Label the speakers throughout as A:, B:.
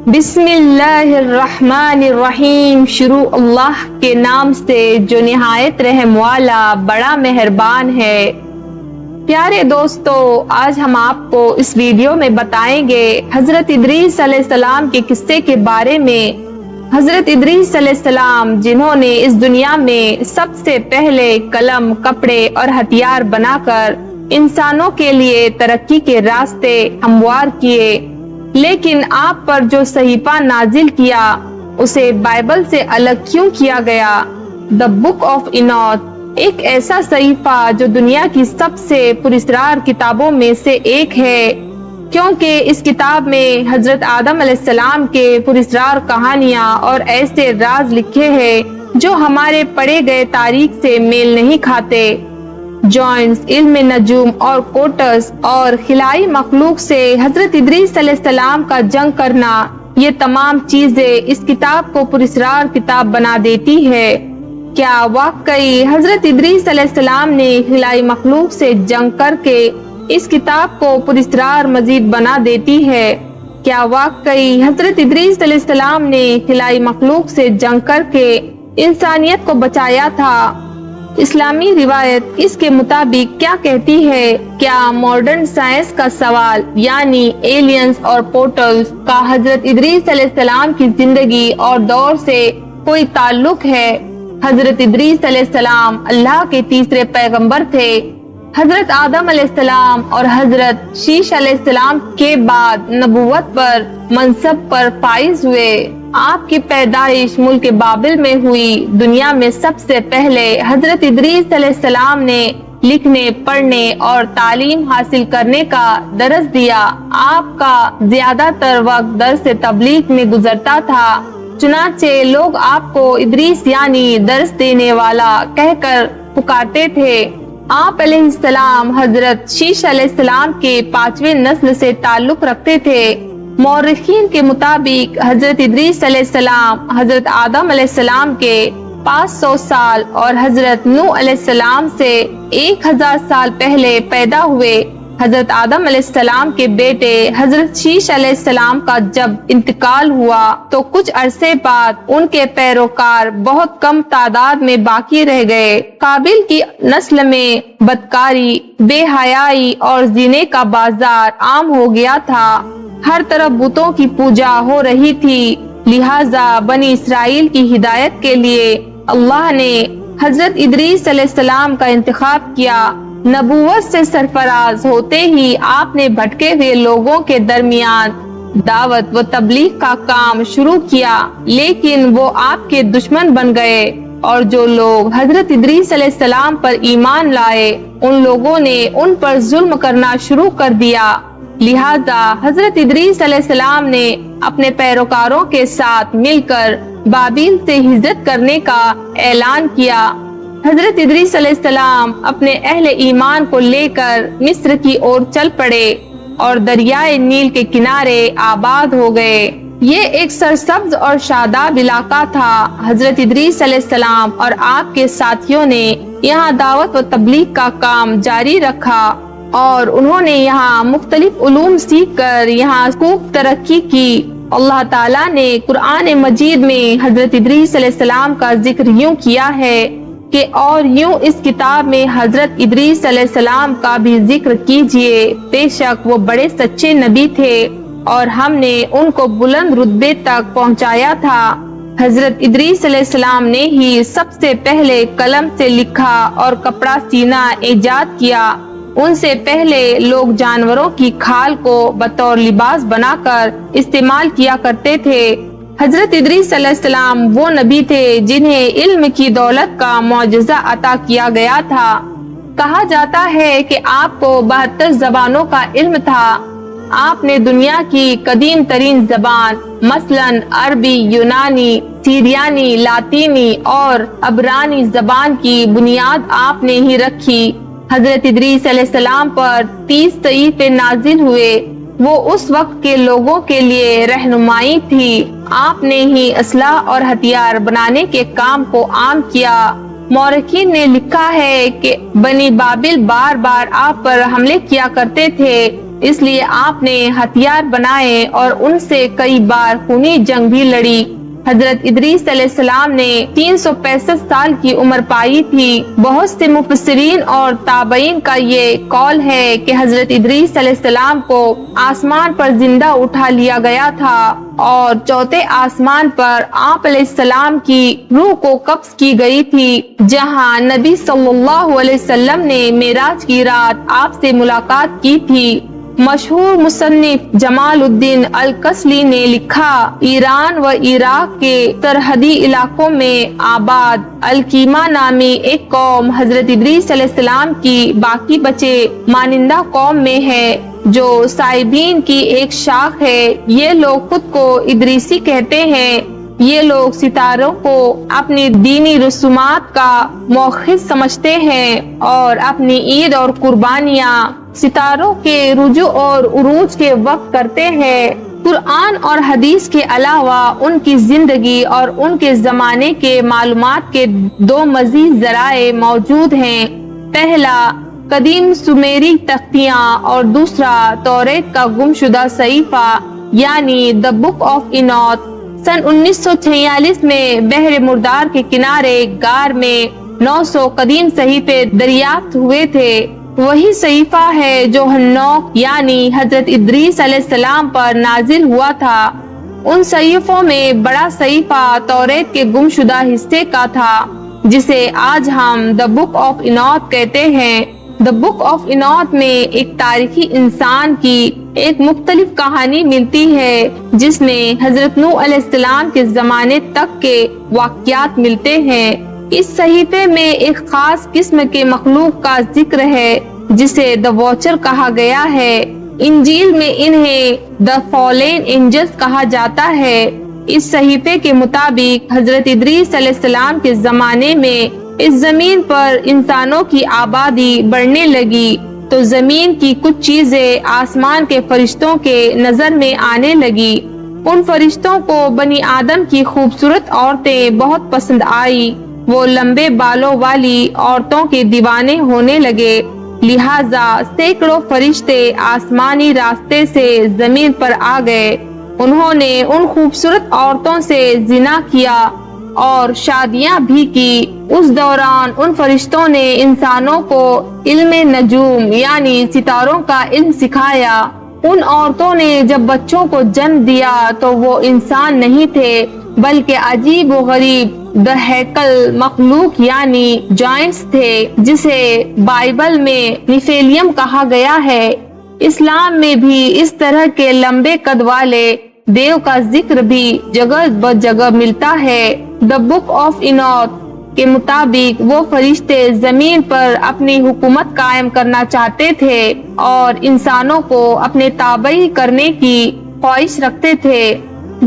A: بسم اللہ الرحمن الرحیم، شروع اللہ کے نام سے جو نہایت رحم والا بڑا مہربان ہے۔ پیارے دوستو، آج ہم آپ کو اس ویڈیو میں بتائیں گے حضرت ادریس علیہ السلام کے قصے کے بارے میں۔ حضرت ادریس علیہ السلام جنہوں نے اس دنیا میں سب سے پہلے قلم، کپڑے اور ہتھیار بنا کر انسانوں کے لیے ترقی کے راستے ہموار کیے، لیکن آپ پر جو صحیفہ نازل کیا اسے بائبل سے الگ کیوں کیا گیا؟ دا بک آف اینوک ایک ایسا صحیفہ جو دنیا کی سب سے پراسرار کتابوں میں سے ایک ہے، کیونکہ اس کتاب میں حضرت آدم علیہ السلام کے پراسرار کہانیاں اور ایسے راز لکھے ہیں جو ہمارے پڑھے گئے تاریخ سے میل نہیں کھاتے۔ جوائنز، علم نجوم اور کوٹس اور خلائی مخلوق سے حضرت ادریس علیہ السلام کا جنگ کرنا، یہ تمام چیزیں اس کتاب کو پراسرار کتاب بنا دیتی ہے۔ کیا واقعی حضرت ادریس علیہ السلام نے خلائی مخلوق سے جنگ کر کے اس کتاب کو پراسرار مزید بنا دیتی ہے؟ کیا واقعی حضرت ادریس علیہ السلام نے خلائی مخلوق سے جنگ کر کے انسانیت کو بچایا تھا؟ اسلامی روایت اس کے مطابق کیا کہتی ہے؟ کیا ماڈرن سائنس کا سوال یعنی ایلینز اور پورٹلز کا حضرت ادریس علیہ السلام کی زندگی اور دور سے کوئی تعلق ہے؟ حضرت ادریس علیہ السلام اللہ کے تیسرے پیغمبر تھے۔ حضرت آدم علیہ السلام اور حضرت شیش علیہ السلام کے بعد نبوت پر منصب پر فائز ہوئے۔ آپ کی پیدائش ملک بابل میں ہوئی۔ دنیا میں سب سے پہلے حضرت ادریس علیہ السلام نے لکھنے، پڑھنے اور تعلیم حاصل کرنے کا درس دیا۔ آپ کا زیادہ تر وقت درس تبلیغ میں گزرتا تھا، چنانچہ لوگ آپ کو ادریس یعنی درس دینے والا کہہ کر پکارتے تھے۔ آپ علیہ السلام حضرت شیش علیہ السلام کے 5ویں نسل سے تعلق رکھتے تھے۔ مورخین کے مطابق حضرت ادریس علیہ السلام حضرت آدم علیہ السلام کے 500 سال اور حضرت نوح علیہ السلام سے 1000 سال پہلے پیدا ہوئے۔ حضرت آدم علیہ السلام کے بیٹے حضرت شیش علیہ السلام کا جب انتقال ہوا تو کچھ عرصے بعد ان کے پیروکار بہت کم تعداد میں باقی رہ گئے۔ قابل کی نسل میں بدکاری، بے حیائی اور زنے کا بازار عام ہو گیا تھا۔ ہر طرف بتوں کی پوجا ہو رہی تھی، لہٰذا بنی اسرائیل کی ہدایت کے لیے اللہ نے حضرت ادریس علیہ السلام کا انتخاب کیا۔ نبوت سے سرفراز ہوتے ہی آپ نے بھٹکے ہوئے لوگوں کے درمیان دعوت و تبلیغ کا کام شروع کیا، لیکن وہ آپ کے دشمن بن گئے، اور جو لوگ حضرت ادریس علیہ السلام پر ایمان لائے ان لوگوں نے ان پر ظلم کرنا شروع کر دیا۔ لہذا حضرت ادریس علیہ السلام نے اپنے پیروکاروں کے ساتھ مل کر بابل سے ہجرت کرنے کا اعلان کیا۔ حضرت ادریس علیہ السلام اپنے اہل ایمان کو لے کر مصر کی اور چل پڑے اور دریائے نیل کے کنارے آباد ہو گئے۔ یہ ایک سرسبز اور شاداب علاقہ تھا۔ حضرت ادریس علیہ السلام اور آپ کے ساتھیوں نے یہاں دعوت و تبلیغ کا کام جاری رکھا، اور انہوں نے یہاں مختلف علوم سیکھ کر یہاں خوب ترقی کی۔ اللہ تعالیٰ نے قرآن مجید میں حضرت ادریس علیہ السلام کا ذکر یوں کیا ہے کہ اور یوں اس کتاب میں حضرت ادریس علیہ السلام کا بھی ذکر کیجئے، بے شک وہ بڑے سچے نبی تھے اور ہم نے ان کو بلند رتبے تک پہنچایا تھا۔ حضرت ادریس علیہ السلام نے ہی سب سے پہلے قلم سے لکھا اور کپڑا سینا ایجاد کیا۔ ان سے پہلے لوگ جانوروں کی کھال کو بطور لباس بنا کر استعمال کیا کرتے تھے۔ حضرت ادریس علیہ السلام وہ نبی تھے جنہیں علم کی دولت کا معجزہ عطا کیا گیا تھا۔ کہا جاتا ہے کہ آپ کو 72 زبانوں کا علم تھا۔ آپ نے دنیا کی قدیم ترین زبان مثلاً عربی، یونانی، سیریانی، لاطینی اور عبرانی زبان کی بنیاد آپ نے ہی رکھی۔ حضرت ادریس علیہ السلام پر 30 صحیفے نازل ہوئے، وہ اس وقت کے لوگوں کے لیے رہنمائی تھی۔ آپ نے ہی اسلحہ اور ہتھیار بنانے کے کام کو عام کیا۔ مورخین نے لکھا ہے کہ بنی بابل بار بار آپ پر حملے کیا کرتے تھے، اس لیے آپ نے ہتھیار بنائے اور ان سے کئی بار خونی جنگ بھی لڑی۔ حضرت ادریس علیہ السلام نے 365 سال کی عمر پائی تھی۔ بہت سے مفسرین اور تابعین کا یہ قول ہے کہ حضرت ادریس علیہ السلام کو آسمان پر زندہ اٹھا لیا گیا تھا اور چوتھے آسمان پر آپ علیہ السلام کی روح کو قبض کی گئی تھی، جہاں نبی صلی اللہ علیہ وسلم نے معراج کی رات آپ سے ملاقات کی تھی۔ مشہور مصنف جمال الدین الکسلی نے لکھا، ایران و عراق کے سرحدی علاقوں میں آباد الکیما نامی ایک قوم حضرت ادریس علیہ السلام کی باقی بچے مانندہ قوم میں ہے، جو سائبین کی ایک شاخ ہے۔ یہ لوگ خود کو ادریسی کہتے ہیں۔ یہ لوگ ستاروں کو اپنی دینی رسومات کا مؤخذ سمجھتے ہیں اور اپنی عید اور قربانیاں ستاروں کے رجوع اور عروج کے وقت کرتے ہیں۔ قرآن اور حدیث کے علاوہ ان کی زندگی اور ان کے زمانے کے معلومات کے دو مزید ذرائع موجود ہیں۔ پہلا قدیم سومیری تختیاں اور دوسرا توریت کا گمشدہ صحیفہ یعنی دی بک آف اینوت۔ سن 1946 میں بحر مردار کے کنارے غار میں 900 قدیم صحیفے دریافت ہوئے تھے۔ وہی صحیفہ ہے جو ہنوک یعنی حضرت ادریس علیہ السلام پر نازل ہوا تھا۔ ان صحیفوں میں بڑا صحیفہ توریت کے گمشدہ حصے کا تھا، جسے آج ہم دی بک آف اینوت کہتے ہیں۔ دی بک آف اینوت میں ایک تاریخی انسان کی ایک مختلف کہانی ملتی ہے، جس میں حضرت نوح علیہ السلام کے زمانے تک کے واقعات ملتے ہیں۔ اس صحیفے میں ایک خاص قسم کے مخلوق کا ذکر ہے جسے دی واچر کہا گیا ہے۔ انجیل میں انہیں دی فالن اینجلز کہا جاتا ہے۔ اس صحیفے کے مطابق حضرت ادریس علیہ السلام کے زمانے میں اس زمین پر انسانوں کی آبادی بڑھنے لگی تو زمین کی کچھ چیزیں آسمان کے فرشتوں کے نظر میں آنے لگی۔ ان فرشتوں کو بنی آدم کی خوبصورت عورتیں بہت پسند آئی۔ وہ لمبے بالوں والی عورتوں کے دیوانے ہونے لگے، لہذا سینکڑوں فرشتے آسمانی راستے سے زمین پر آ گئے۔ انہوں نے ان خوبصورت عورتوں سے زنا کیا اور شادیاں بھی کی۔ اس دوران ان فرشتوں نے انسانوں کو علم نجوم یعنی ستاروں کا علم سکھایا۔ ان عورتوں نے جب بچوں کو جنم دیا تو وہ انسان نہیں تھے بلکہ عجیب و غریب دہیکل مخلوق یعنی جائنٹس تھے، جسے بائبل میں نیفیلیم کہا گیا ہے۔ اسلام میں بھی اس طرح کے لمبے قد والے دیو کا ذکر بھی جگہ بجگہ ملتا ہے۔ دی بک آف اینوت کے مطابق وہ فرشتے زمین پر اپنی حکومت قائم کرنا چاہتے تھے اور انسانوں کو اپنے تابع کرنے کی خواہش رکھتے تھے۔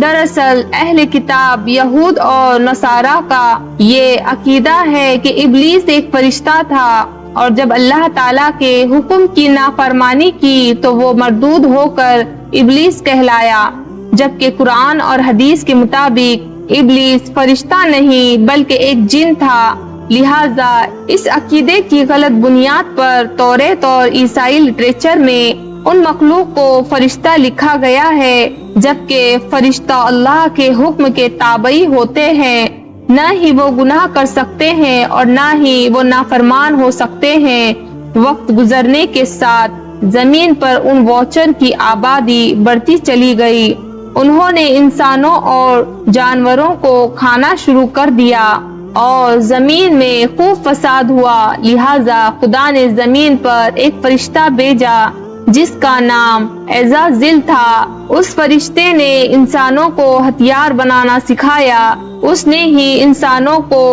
A: دراصل اہل کتاب یہود اور نصارہ کا یہ عقیدہ ہے کہ ابلیس ایک فرشتہ تھا اور جب اللہ تعالیٰ کے حکم کی نافرمانی کی تو وہ مردود ہو کر ابلیس کہلایا، جبکہ قرآن اور حدیث کے مطابق ابلیس فرشتہ نہیں بلکہ ایک جن تھا۔ لہذا اس عقیدے کی غلط بنیاد پر توریت اور عیسائی لٹریچر میں ان مخلوق کو فرشتہ لکھا گیا ہے، جبکہ فرشتہ اللہ کے حکم کے تابعی ہوتے ہیں۔ نہ ہی وہ گناہ کر سکتے ہیں اور نہ ہی وہ نافرمان ہو سکتے ہیں۔ وقت گزرنے کے ساتھ زمین پر ان واچر کی آبادی بڑھتی چلی گئی۔ انہوں نے انسانوں اور جانوروں کو کھانا شروع کر دیا اور زمین میں خوب فساد ہوا، لہذا خدا نے زمین پر ایک فرشتہ بھیجا جس کا نام عزازیل تھا۔ اس فرشتے نے انسانوں کو ہتھیار بنانا سکھایا۔ اس نے ہی انسانوں کو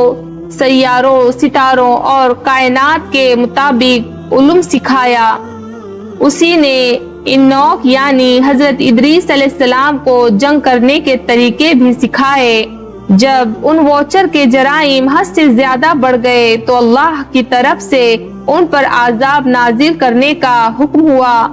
A: سیاروں، ستاروں اور کائنات کے مطابق علوم سکھایا۔ اسی نے انوک یعنی حضرت ادریس علیہ السلام کو جنگ کرنے کے طریقے بھی سکھائے۔ جب ان واچر کے جرائم حد سے زیادہ بڑھ گئے تو اللہ کی طرف سے ان پر عذاب نازل کرنے کا حکم ہوا،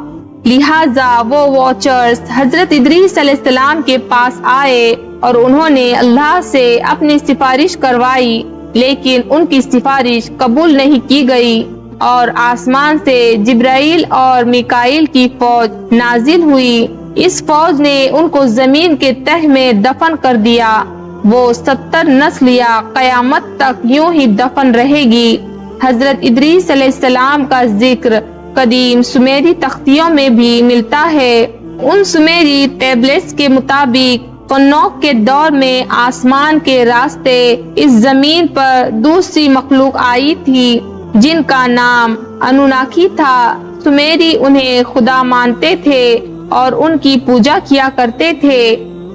A: لہذا وہ واچرز حضرت ادریس علیہ السلام کے پاس آئے اور انہوں نے اللہ سے اپنی سفارش کروائی، لیکن ان کی سفارش قبول نہیں کی گئی۔ اور آسمان سے جبرائیل اور میکائیل کی فوج نازل ہوئی۔ اس فوج نے ان کو زمین کے تہ میں دفن کر دیا۔ وہ 70 نسل یا قیامت تک یوں ہی دفن رہے گی۔ حضرت ادریس علیہ السلام کا ذکر قدیم سمیری تختیوں میں بھی ملتا ہے۔ ان سمیری ٹیبلٹس کے مطابق قنوق کے دور میں آسمان کے راستے اس زمین پر دوسری مخلوق آئی تھی جن کا نام انوناکی تھا۔ سمیری انہیں خدا مانتے تھے اور ان کی پوجا کیا کرتے تھے۔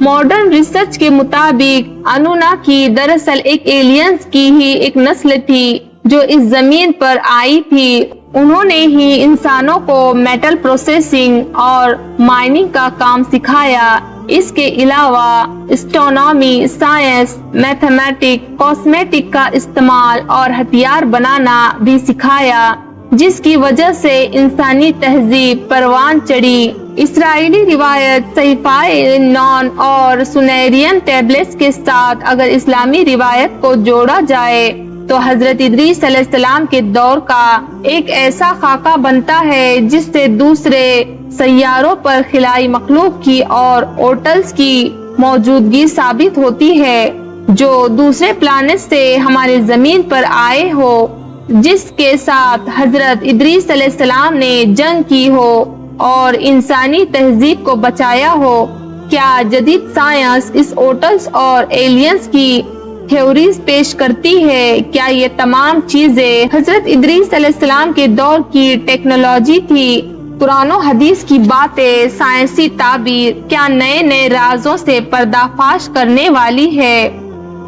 A: ماڈرن ریسرچ کے مطابق انوناکی دراصل ایک ایلینز کی ہی ایک نسل تھی جو اس زمین پر آئی تھی۔ انہوں نے ہی انسانوں کو میٹل پروسیسنگ اور مائننگ کا کام سکھایا۔ اس کے علاوہ اسٹرونومی، سائنس، میتھمیٹک، کاسمیٹک کا استعمال اور ہتھیار بنانا بھی سکھایا، جس کی وجہ سے انسانی تہذیب پروان چڑھی۔ اسرائیلی روایت صحیفہ نون اور سنیرین ٹیبلٹس کے ساتھ اگر اسلامی روایت کو جوڑا جائے تو حضرت ادریس علیہ السلام کے دور کا ایک ایسا خاکہ بنتا ہے جس سے دوسرے سیاروں پر خلائی مخلوق کی اور اوٹلز کی موجودگی ثابت ہوتی ہے جو دوسرے پلانٹ سے ہمارے زمین پر آئے ہو، جس کے ساتھ حضرت ادریس علیہ السلام نے جنگ کی ہو اور انسانی تہذیب کو بچایا ہو۔ کیا جدید سائنس اس اوٹلز اور ایلینز کی تھیوریز پیش کرتی ہے؟ کیا یہ تمام چیزیں حضرت ادریس علیہ السلام کے دور کی ٹیکنالوجی تھی؟ قرآن و حدیث کی باتیں سائنسی تعبیر کیا نئے نئے رازوں سے پردہ فاش کرنے والی ہے؟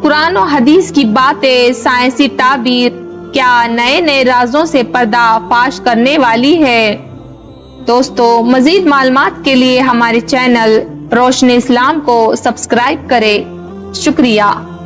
A: قرآن و حدیث کی باتیں سائنسی تعبیر کیا نئے نئے رازوں سے پردہ فاش کرنے والی ہے؟ دوستو، مزید معلومات کے لیے ہمارے چینل روشن اسلام کو سبسکرائب کریں۔ شکریہ۔